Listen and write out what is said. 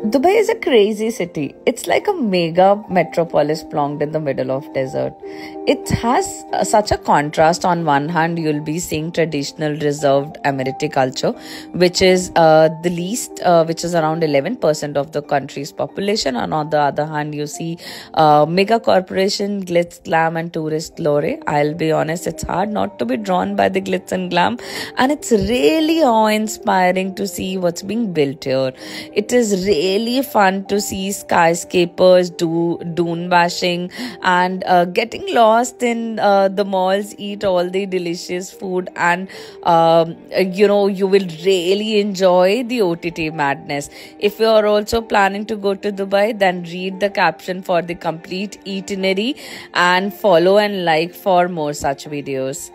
Dubai is a crazy city. It's like a mega metropolis plonked in the middle of desert. It has such a contrast. On one hand, you'll be seeing traditional reserved Emirati culture, which is the least, which is around 11% of the country's population. And on the other hand, you see mega corporation, glitz, glam, and tourist lore. I'll be honest, it's hard not to be drawn by the glitz and glam. And it's really awe-inspiring to see what's being built here. It is really fun to see skyscrapers, dune bashing, and getting lost in the malls, eat all the delicious food, and you will really enjoy the OTT madness. If you are also planning to go to Dubai, then read the caption for the complete itinerary and follow and like for more such videos.